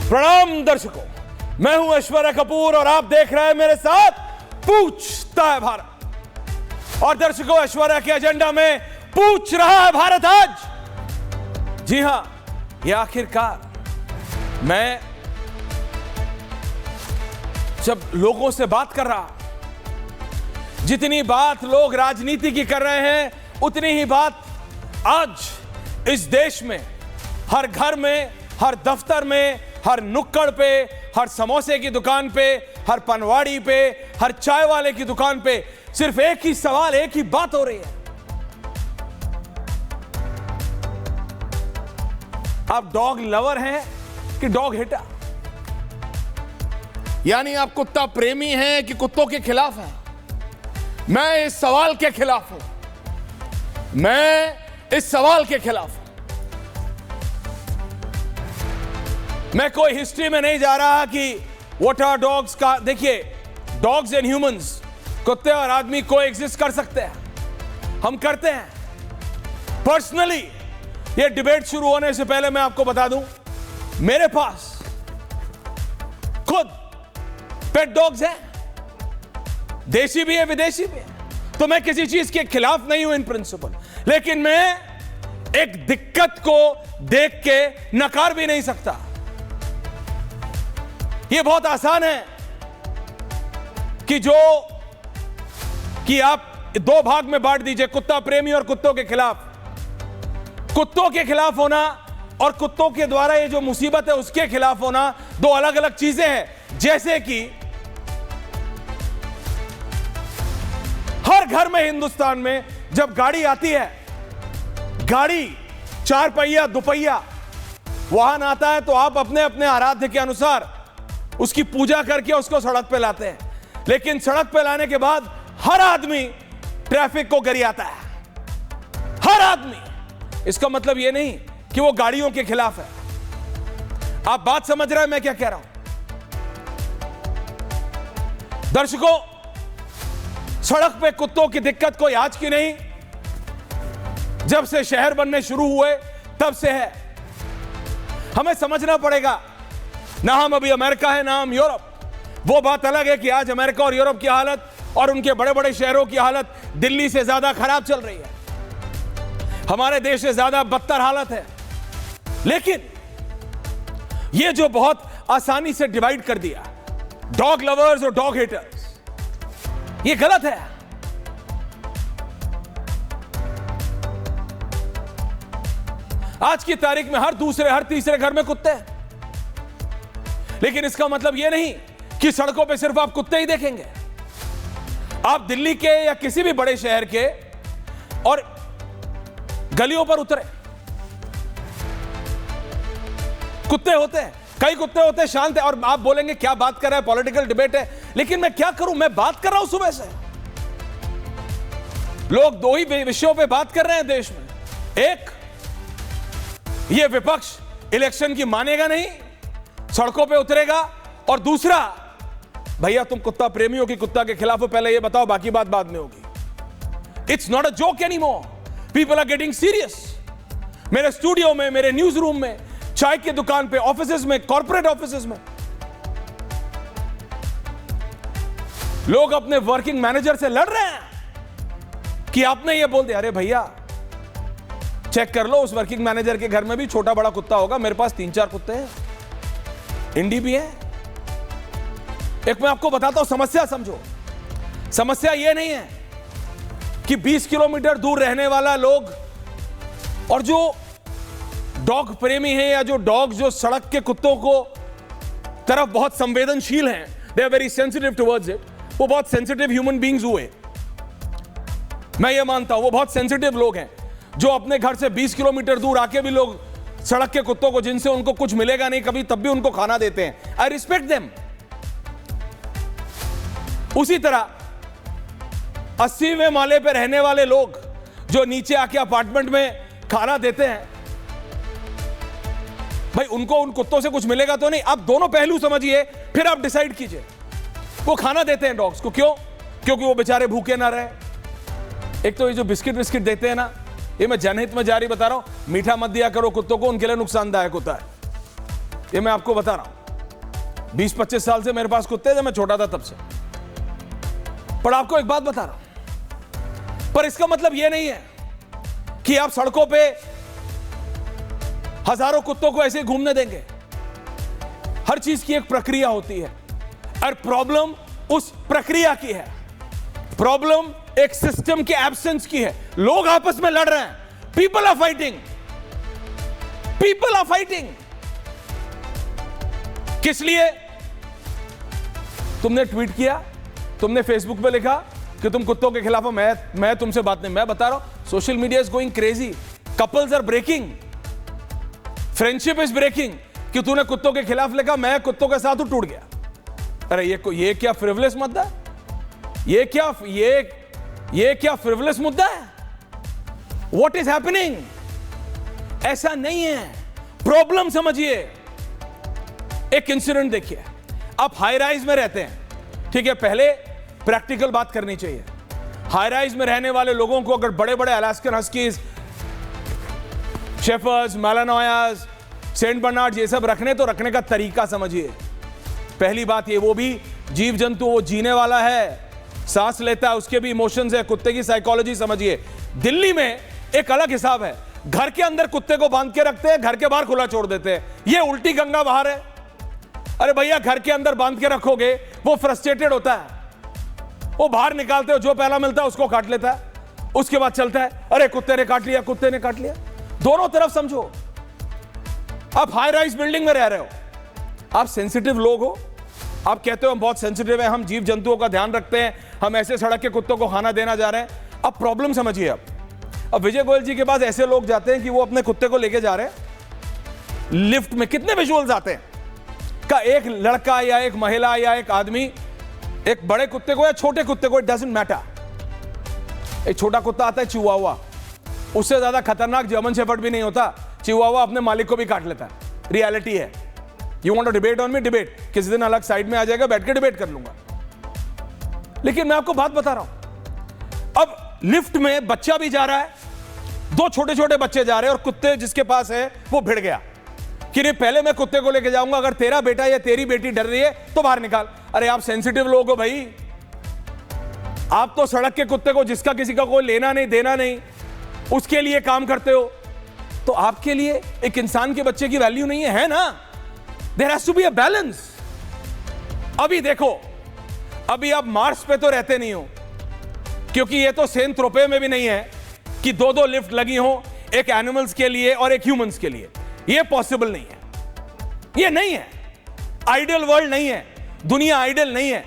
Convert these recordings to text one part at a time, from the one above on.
प्रणाम दर्शकों, मैं हूं ऐश्वर्या कपूर और आप देख रहे हैं मेरे साथ पूछता है भारत। और दर्शकों, ऐश्वर्या के एजेंडा में पूछ रहा है भारत आज। जी हां, ये आखिरकार मैं जब लोगों से बात कर रहा, जितनी बात लोग राजनीति की कर रहे हैं उतनी ही बात आज इस देश में हर घर में, हर दफ्तर में, हर नुक्कड़ पे, हर समोसे की दुकान पे, हर पनवाड़ी पे, हर चाय वाले की दुकान पे सिर्फ एक ही सवाल, एक ही बात हो रही है। आप डॉग लवर हैं कि डॉग हिटर? यानी आप कुत्ता प्रेमी हैं कि कुत्तों के खिलाफ हैं? मैं इस सवाल के खिलाफ हूं। मैं इस सवाल के खिलाफ हूं। मैं कोई हिस्ट्री में नहीं जा रहा कि व्हाट आर डॉग्स का। देखिए, डॉग्स एंड ह्यूमंस, कुत्ते और आदमी को एग्जिस्ट कर सकते हैं, हम करते हैं। पर्सनली ये डिबेट शुरू होने से पहले मैं आपको बता दूं, मेरे पास खुद पेट डॉग्स हैं, देसी भी है, विदेशी भी है। तो मैं किसी चीज के खिलाफ नहीं हूं इन प्रिंसिपल, लेकिन मैं एक दिक्कत को देख के नकार भी नहीं सकता। ये बहुत आसान है कि आप दो भाग में बांट दीजिए, कुत्ता प्रेमी और कुत्तों के खिलाफ। कुत्तों के खिलाफ होना और कुत्तों के द्वारा ये जो मुसीबत है उसके खिलाफ होना दो अलग अलग चीजें हैं। जैसे कि हर घर में हिंदुस्तान में जब गाड़ी आती है, गाड़ी चार पहिया दुपहिया वाहन आता है, तो आप अपने अपने आराध्य के अनुसार उसकी पूजा करके उसको सड़क पे लाते हैं। लेकिन सड़क पे लाने के बाद हर आदमी ट्रैफिक को गरियाता है, हर आदमी। इसका मतलब यह नहीं कि वो गाड़ियों के खिलाफ है। आप बात समझ रहे हैं मैं क्या कह रहा हूं? दर्शकों, सड़क पे कुत्तों की दिक्कत कोई आज की नहीं, जब से शहर बनने शुरू हुए तब से है। हमें समझना पड़ेगा, ना हम अभी अमेरिका है, ना हम यूरोप। वो बात अलग है कि आज अमेरिका और यूरोप की हालत और उनके बड़े बड़े शहरों की हालत दिल्ली से ज्यादा खराब चल रही है, हमारे देश से ज्यादा बदतर हालत है। लेकिन ये जो बहुत आसानी से डिवाइड कर दिया, डॉग लवर्स और डॉग हेटर्स, ये गलत है। आज की तारीख में हर दूसरे, हर तीसरे घर में कुत्ते हैं। लेकिन इसका मतलब यह नहीं कि सड़कों पे सिर्फ आप कुत्ते ही देखेंगे। आप दिल्ली के या किसी भी बड़े शहर के और गलियों पर उतरे, कुत्ते होते हैं। कई कुत्ते होते हैं शांत है, और आप बोलेंगे क्या बात कर रहा है, पॉलिटिकल डिबेट है। लेकिन मैं क्या करूं, मैं बात कर रहा हूं सुबह से। लोग दो ही विषयों पे बात कर रहे हैं देश में। एक, ये विपक्ष इलेक्शन की मानेगा नहीं, सड़कों पे उतरेगा। और दूसरा, भैया तुम कुत्ता प्रेमी हो कि कुत्ता के खिलाफ हो, पहले ये बताओ, बाकी बात बाद में होगी। It's not a joke any more, people are getting serious. मेरे स्टूडियो में, मेरे न्यूज रूम में, चाय की दुकान पे, ऑफिसेज में, कॉर्पोरेट ऑफिसेज में लोग अपने वर्किंग मैनेजर से लड़ रहे हैं कि आपने ये बोल दिया। अरे भैया, चेक कर लो, उस वर्किंग मैनेजर के घर में भी छोटा बड़ा कुत्ता होगा। मेरे पास 3-4 कुत्ते हैं, इंडी भी है। एक मैं आपको बताता हूं, समस्या समझो। समस्या यह नहीं है कि 20 किलोमीटर दूर रहने वाला लोग और जो डॉग प्रेमी हैं या जो डॉग जो सड़क के कुत्तों को तरफ बहुत संवेदनशील हैं, they are very sensitive towards it, वो बहुत सेंसिटिव ह्यूमन बींग्स हुए। मैं ये मानता हूं वो बहुत सेंसिटिव लोग हैं, जो अपने घर से 20 किलोमीटर दूर आके भी लोग सड़क के कुत्तों को, जिनसे उनको कुछ मिलेगा नहीं कभी, तब भी उनको खाना देते हैं। I respect them. उसी तरह 80वें माले पे रहने वाले लोग जो नीचे आके अपार्टमेंट में खाना देते हैं, भाई उनको उन कुत्तों से कुछ मिलेगा तो नहीं। आप दोनों पहलू समझिए, फिर आप डिसाइड कीजिए। वो खाना देते हैं डॉग्स को, क्यों? क्योंकि वो बेचारे भूखे ना रहे। एक तो ये जो बिस्किट विस्किट देते हैं ना, ये मैं जनहित में जारी बता रहा हूं, मीठा मत दिया करो कुत्तों को, उनके लिए नुकसानदायक होता है। ये मैं आपको बता रहा हूं। 20-25 साल से मेरे पास कुत्ते, जब मैं छोटा था तब से। पर आपको एक बात बता रहा हूं, पर इसका मतलब यह नहीं है कि आप सड़कों पे हजारों कुत्तों को ऐसे घूमने देंगे। हर चीज की एक प्रक्रिया होती है और प्रॉब्लम उस प्रक्रिया की है, प्रॉब्लम एक सिस्टम के एब्सेंस की है। लोग आपस में लड़ रहे हैं, people are fighting, people are fighting. किस लिए? तुमने ट्वीट किया, तुमने फेसबुक पे लिखा कि तुम कुत्तों के खिलाफ हो। मैं तुमसे बात नहीं, मैं बता रहा हूं social media is going crazy, couples are breaking, friendship is breaking, कि तूने कुत्तों के खिलाफ लिखा, मैं कुत्तों के साथ टूट गया। अरे ये क्या फ्रिवलेस मुद्दा है? ये क्या फ्रिवलेस मुद्दा है? What is happening? ऐसा नहीं है, प्रॉब्लम समझिए। एक इंसिडेंट देखिए, आप हाई राइज में रहते हैं, ठीक है, पहले प्रैक्टिकल बात करनी चाहिए। हाई राइज में रहने वाले लोगों को अगर बड़े बड़े Alaskan huskies, shepherds, Malinois, saint Bernard ये सब रखने, तो रखने का तरीका समझिए। पहली बात ये, वो भी जीव जंतु, वो जीने वाला है, सांस लेता है, उसके भी इमोशंस है। कुत्ते की साइकोलॉजी समझिए। दिल्ली में एक अलग हिसाब है, घर के अंदर कुत्ते को बांध के रखते हैं, घर के बाहर खुला छोड़ देते हैं। ये उल्टी गंगा बाहर है। अरे भैया, घर के अंदर बांध के रखोगे, वो फ्रस्ट्रेटेड होता है, वो बाहर निकालते हो, जो पहला मिलता है उसको काट लेता है, उसके बाद चलता है, अरे कुत्ते ने काट लिया, कुत्ते ने काट लिया। दोनों तरफ समझो। आप हाई राइज बिल्डिंग में रह रहे हो, आप सेंसिटिव लोग हो, आप कहते हो हम बहुत सेंसिटिव हैं, हम जीव जंतुओं का ध्यान रखते हैं, हम ऐसे सड़क के कुत्तों को खाना देना जा रहे हैं। अब प्रॉब्लम समझिए। अब विजय गोयल जी के पास ऐसे लोग जाते हैं कि वो अपने कुत्ते को लेके जा रहे हैं, लिफ्ट में कितने विजुअल्स आते हैं का एक लड़का या एक महिला या एक आदमी एक बड़े कुत्ते को या छोटे कुत्ते को, इट डजंट मैटर, एक छोटा कुत्ता आता है चिहुआहुआ, उससे ज्यादा खतरनाक जर्मन शेफर्ड भी नहीं होता। चिहुआहुआ अपने मालिक को भी काट लेता है, रियलिटी है। You want to debate on me, debate, किसी दिन अलग साइड में आ जाएगा, बैठ के डिबेट कर लूंगा। लेकिन मैं आपको बात बता रहा हूं, अब लिफ्ट में बच्चा भी जा रहा है, दो छोटे छोटे बच्चे जा रहे हैं, और कुत्ते जिसके पास है वो भिड़ गया कि नहीं, पहले मैं कुत्ते को लेके जाऊंगा, अगर तेरा बेटा या तेरी बेटी डर रही है तो बाहर निकाल। अरे आप सेंसिटिव लोग हो भाई, आप तो सड़क के कुत्ते को, जिसका किसी का कोई लेना नहीं देना नहीं, उसके लिए काम करते हो, तो आपके लिए एक इंसान के बच्चे की वैल्यू नहीं है ना? There has to be a balance. अभी देखो, अभी आप मार्स पे तो रहते नहीं हो, क्योंकि ये तो सेंट ट्रोपे में भी नहीं है कि दो दो लिफ्ट लगी हो, एक एनिमल्स के लिए और एक ह्यूमंस के लिए। ये पॉसिबल नहीं है, ये नहीं है, आइडियल वर्ल्ड नहीं है, दुनिया आइडियल नहीं है।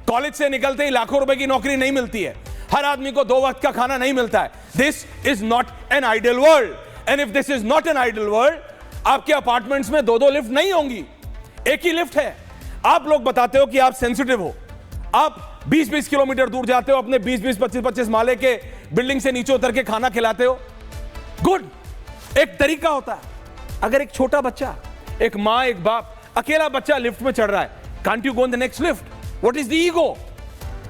कॉलेज से निकलते ही लाखों रुपए की नौकरी नहीं मिलती है, हर आदमी को 2 वक्त का खाना नहीं मिलता है। This is not an ideal world, and if this is not an ideal world, आपके अपार्टमेंट्स में 2-2 लिफ्ट नहीं होंगी, एक ही लिफ्ट है। आप लोग बताते हो कि आप सेंसिटिव हो, आप 20-20 किलोमीटर दूर जाते हो, अपने 20-20, 25-25 माले के बिल्डिंग से नीचे उतर के खाना खिलाते हो। गुड, एक तरीका होता है। अगर एक छोटा बच्चा, एक मां, एक बाप, अकेला बच्चा लिफ्ट में चढ़ रहा है, can't you go in the next lift? What is the ego?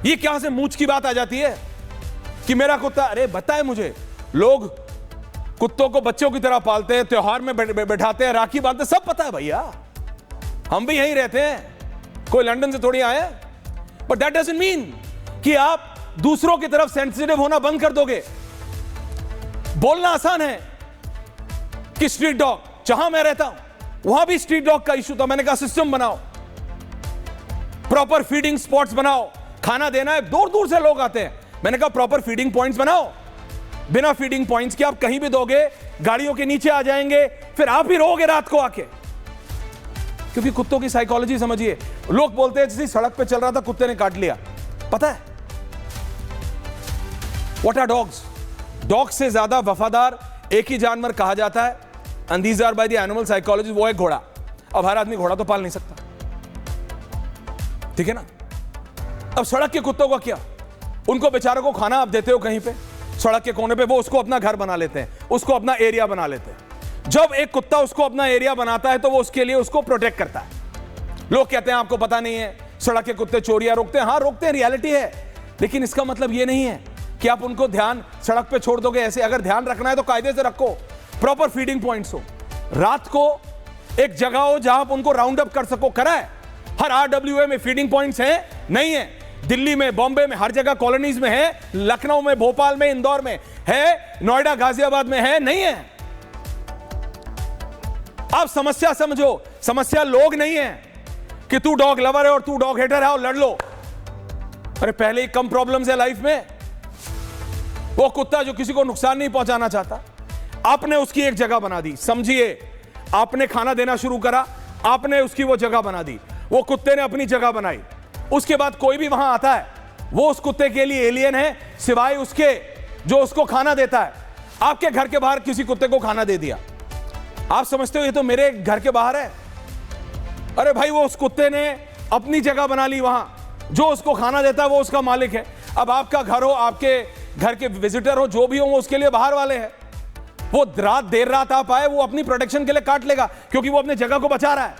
ये क्या से मूंछ की बात आ जाती है कि मेरा कुत्ता? अरे बताए मुझे, लोग कुत्तों को बच्चों की तरह पालते हैं, त्योहार में बैठाते हैं, राखी बांधते, सब पता है भैया, हम भी यहीं रहते हैं, कोई लंदन से थोड़ी आए। बट दैट डजंट मीन कि आप दूसरों की तरफ सेंसिटिव होना बंद कर दोगे। बोलना आसान है कि स्ट्रीट डॉग, जहां मैं रहता हूं वहां भी स्ट्रीट डॉग का इशू था, मैंने कहा सिस्टम बनाओ, प्रॉपर फीडिंग स्पॉट्स बनाओ, खाना देना है, दूर दूर से लोग आते हैं, मैंने कहा प्रॉपर फीडिंग पॉइंट्स बनाओ। बिना फीडिंग पॉइंट्स के आप कहीं भी दोगे, गाड़ियों के नीचे आ जाएंगे, फिर आप ही रोगे रात को आके। क्योंकि कुत्तों की साइकोलॉजी समझिए। लोग बोलते हैं जैसे सड़क पे चल रहा था, कुत्ते ने काट लिया, पता है व्हाट आर डॉग्स? डॉग से ज्यादा वफादार एक ही जानवर कहा जाता है, and these are by the animal psychology, वो है घोड़ा। अब हर आदमी घोड़ा तो पाल नहीं सकता, ठीक है ना? अब सड़क के कुत्तों का क्या? उनको बेचारों को खाना आप देते हो कहीं पे सड़क के कोने पे, वो उसको अपना घर बना लेते हैं, उसको अपना एरिया बना लेते हैं। जब एक कुत्ता उसको अपना एरिया बनाता है तो वो उसके लिए उसको प्रोटेक्ट करता है। लोग कहते हैं आपको पता नहीं है, सड़क के कुत्ते चोरियां रोकते हैं। हाँ रोकते हैं, रियलिटी है, लेकिन इसका मतलब ये नहीं है कि आप उनको ध्यान सड़क पे छोड़ दोगे ऐसे। अगर ध्यान रखना है तो कायदे से रखो, प्रॉपर फीडिंग पॉइंट्स हो, रात को एक जगह हो जहां आप उनको राउंड अप कर सको। करा है हर RWA में फीडिंग पॉइंट्स हैं? नहीं है। दिल्ली में, बॉम्बे में, हर जगह कॉलोनीज में है। लखनऊ में, भोपाल में, इंदौर में है, नोएडा, गाजियाबाद में है? नहीं है। आप समस्या समझो, समस्या लोग नहीं है कि तू डॉग लवर है और तू डॉग हेटर है और लड़ लो। अरे पहले ही कम प्रॉब्लम्स है लाइफ में। वो कुत्ता जो किसी को नुकसान नहीं पहुंचाना चाहता, आपने उसकी एक जगह बना दी। समझिए, आपने खाना देना शुरू करा, आपने उसकी वो जगह बना दी, वो कुत्ते ने अपनी जगह बनाई। उसके बाद कोई भी वहां आता है, वो उस कुत्ते के लिए एलियन है, सिवाय उसके जो उसको खाना देता है। आपके घर के बाहर किसी कुत्ते को खाना दे दिया, आप समझते हो ये तो मेरे घर के बाहर है। अरे भाई, वो उस कुत्ते ने अपनी जगह बना ली, वहां जो उसको खाना देता है वो उसका मालिक है। अब आपका घर हो, आपके घर के विजिटर हो, जो भी हो, वो उसके लिए बाहर वाले हैं। वो देर रात आप आए, वो अपनी प्रोटेक्शन के लिए काट लेगा, क्योंकि वो अपनी जगह को बचा रहा है।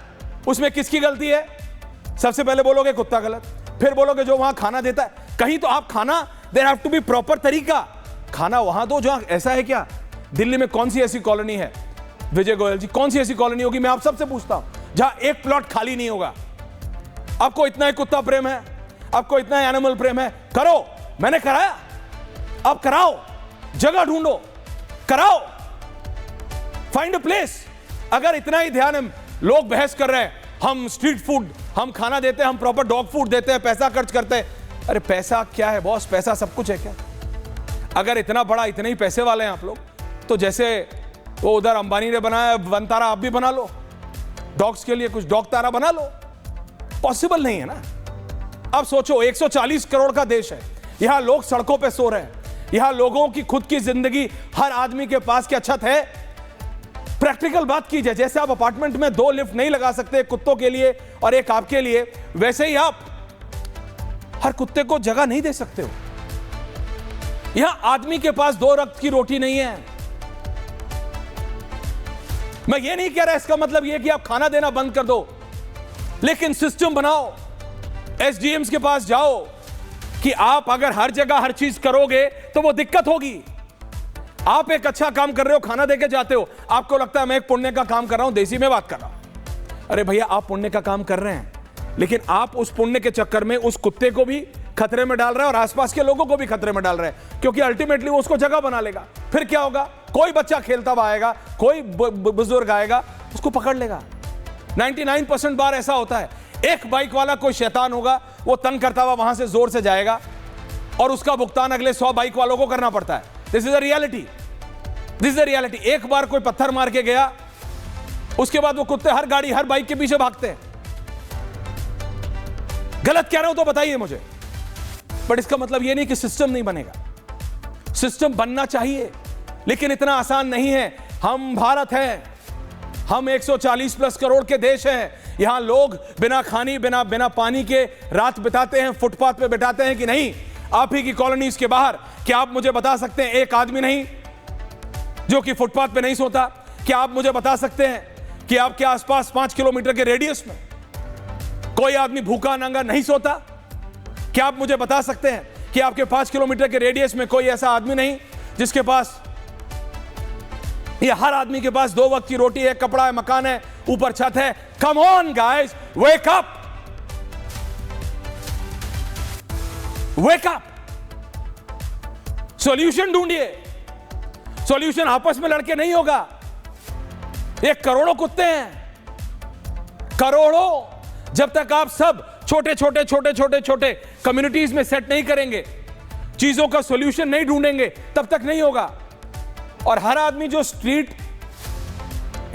उसमें किसकी गलती है? सबसे पहले बोलोगे कुत्ता गलत, फिर बोलोगे जो वहां खाना देता है। कहीं तो आप खाना, there have to be proper तरीका, खाना वहां दो जहां। ऐसा है क्या? दिल्ली में कौन सी ऐसी कॉलोनी है, विजय गोयल जी, कौन सी ऐसी कॉलोनी होगी, मैं आप सबसे पूछता हूं, जहां एक प्लॉट खाली नहीं होगा? आपको इतना ही कुत्ता प्रेम है, आपको इतना ही एनिमल प्रेम है, करो। मैंने कराया, आप कराओ, जगह ढूंढो, कराओ, फाइंड अ प्लेस। अगर इतना ही ध्यान है, लोग बहस कर रहे हैं, हम स्ट्रीट फूड, हम खाना देते हैं, हम प्रॉपर डॉग फूड देते हैं, पैसा खर्च करते हैं। अरे पैसा क्या है बॉस? पैसा सब कुछ है क्या? अगर इतना बड़ा, इतने ही पैसे वाले हैं आप लोग, तो जैसे वो उधर अंबानी ने बनाया वन तारा, आप भी बना लो। डॉग्स के लिए कुछ डॉग तारा बना लो। पॉसिबल नहीं है ना। अब सोचो, 140 करोड़ का देश है, यहां लोग सड़कों पे सो रहे हैं, यहां लोगों की खुद की जिंदगी, हर आदमी के पास क्या छत है? प्रैक्टिकल बात कीजिए, जैसे आप अपार्टमेंट में 2 लिफ्ट नहीं लगा सकते, कुत्तों के लिए और एक आपके लिए, वैसे ही आप हर कुत्ते को जगह नहीं दे सकते हो। यहां आदमी के पास 2 रक्त की रोटी नहीं है। मैं ये नहीं कह रहा इसका मतलब ये कि आप खाना देना बंद कर दो, लेकिन सिस्टम बनाओ। SDMs के पास जाओ कि आप अगर हर जगह हर चीज करोगे तो वो दिक्कत होगी। आप एक अच्छा काम कर रहे हो, खाना देके जाते हो, आपको लगता है मैं एक पुण्य का काम कर रहा हूं, देसी में बात कर रहा हूं। अरे भैया, आप पुण्य का काम कर रहे हैं, लेकिन आप उस पुण्य के चक्कर में उस कुत्ते को भी खतरे में डाल रहे हैं और आसपास के लोगों को भी खतरे में डाल रहे हैं, क्योंकि अल्टीमेटली वो उसको जगह बना लेगा। फिर क्या होगा? कोई बच्चा खेलता हुआ आएगा, कोई बुजुर्ग आएगा, उसको पकड़ लेगा। 99% बार ऐसा होता है, एक बाइक वाला कोई शैतान होगा, वो तंग करता हुआ वहां से जोर से जाएगा और उसका भुगतान अगले 100 बाइक वालों को करना पड़ता है। This is the reality, this is the reality. एक बार कोई पत्थर मार के गया, उसके बाद वो कुत्ते हर गाड़ी, हर बाइक के पीछे भागते हैं। गलत कह रहा हूं तो बताइए मुझे, बट इसका मतलब ये नहीं कि सिस्टम नहीं बनेगा। सिस्टम बनना चाहिए, लेकिन इतना आसान नहीं है। हम भारत हैं, हम 140 प्लस करोड़ के देश हैं। यहां लोग बिना खानी, बिना पानी के रात बिताते हैं, फुटपाथ पे बिताते हैं कि नहीं? आप ही की कॉलोनीज के बाहर, क्या आप मुझे बता सकते हैं एक आदमी नहीं जो कि फुटपाथ पे नहीं सोता? क्या आप मुझे बता सकते हैं कि आपके आसपास 5 किलोमीटर के रेडियस में कोई आदमी भूखा नंगा नहीं सोता? क्या आप मुझे बता सकते हैं कि आपके 5 किलोमीटर के रेडियस में कोई ऐसा आदमी नहीं जिसके पास, या हर आदमी के पास 2 वक्त की रोटी है, कपड़ा है, मकान है, ऊपर छत है? Come on guys, wake up, wake up. Solution ढूंढिए। सॉल्यूशन आपस में लड़के नहीं होगा। ये करोड़ों कुत्ते हैं, करोड़ों। जब तक आप सब छोटे कम्युनिटीज में सेट नहीं करेंगे, चीजों का सॉल्यूशन नहीं ढूंढेंगे, तब तक नहीं होगा। और हर आदमी जो स्ट्रीट,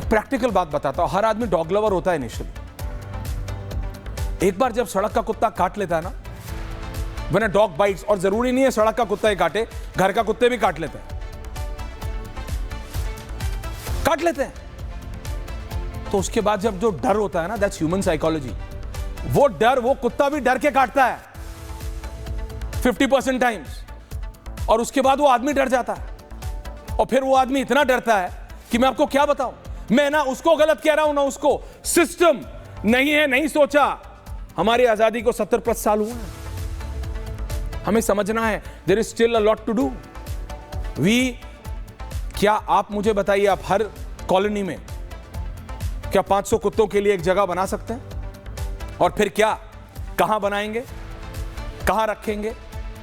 प्रैक्टिकल बात बताता हूं, हर आदमी डॉग लवर होता है इनिशियली। एक बार जब सड़क का कुत्ता काट लेता है ना, व्हेन अ डॉग बाइट्स, और जरूरी नहीं है सड़क का कुत्ता ही काटे, घर का कुत्ते भी काट लेते हैं, काट लेते हैं। तो उसके बाद जब जो डर होता है ना, दैट्स ह्यूमन साइकोलॉजी, वो डर, वो कुत्ता भी डर के काटता है 50% टाइम्स, और उसके बाद वो आदमी डर जाता है। और फिर वो आदमी इतना डरता है कि मैं आपको क्या बताऊं, मैं ना उसको गलत कह रहा हूं ना उसको। सिस्टम नहीं है, नहीं सोचा। हमारी आजादी को 70+ साल हुआ है, हमें समझना है there is still a lot to do. क्या आप मुझे बताइए, आप हर कॉलोनी में क्या 500 कुत्तों के लिए एक जगह बना सकते हैं? और फिर क्या, कहां बनाएंगे, कहां रखेंगे,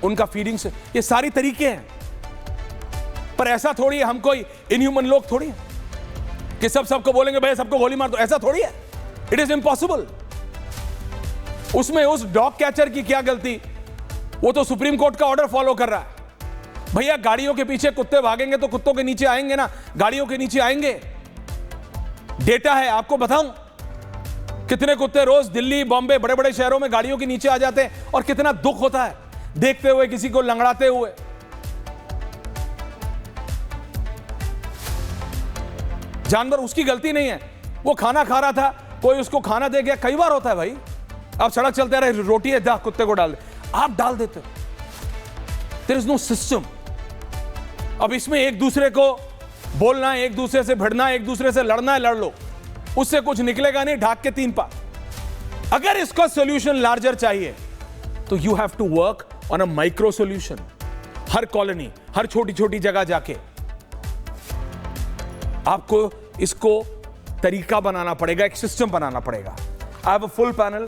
उनका फीडिंग से, ये सारी तरीके हैं। पर ऐसा थोड़ी है, हम कोई इनह्यूमन लोग थोड़ी है कि सबको बोलेंगे भाई सबको गोली मार दो, ऐसा थोड़ी है। It is impossible. उसमें उस डॉग कैचर की क्या गलती, वो तो सुप्रीम कोर्ट का ऑर्डर फॉलो कर रहा है। भैया गाड़ियों के पीछे कुत्ते भागेंगे तो कुत्तों के नीचे आएंगे ना, गाड़ियों के नीचे आएंगे। डेटा है, आपको बताऊं कितने कुत्ते रोज दिल्ली, बॉम्बे, बड़े बड़े शहरों में गाड़ियों के नीचे आ जाते हैं, और कितना दुख होता है देखते हुए किसी को लंगड़ाते हुए। जानवर, उसकी गलती नहीं है, वो खाना खा रहा था, कोई उसको खाना दे गया। कई बार होता है भाई, आप सड़क चलते रहे, रोटी है, दा कुत्ते को डाल दे, आप डाल देते हो। There is no system. अब इसमें एक दूसरे को बोलना है, एक दूसरे से भिड़ना है, एक दूसरे से लड़ना है, लड़ लो, उससे कुछ निकलेगा नहीं, ढाक के 3 पात। अगर इसका सॉल्यूशन लार्जर चाहिए तो you have to work on a micro solution. हर कॉलोनी, हर छोटी छोटी जगह जाके आपको इसको तरीका बनाना पड़ेगा, एक सिस्टम बनाना पड़ेगा। I have a full panel.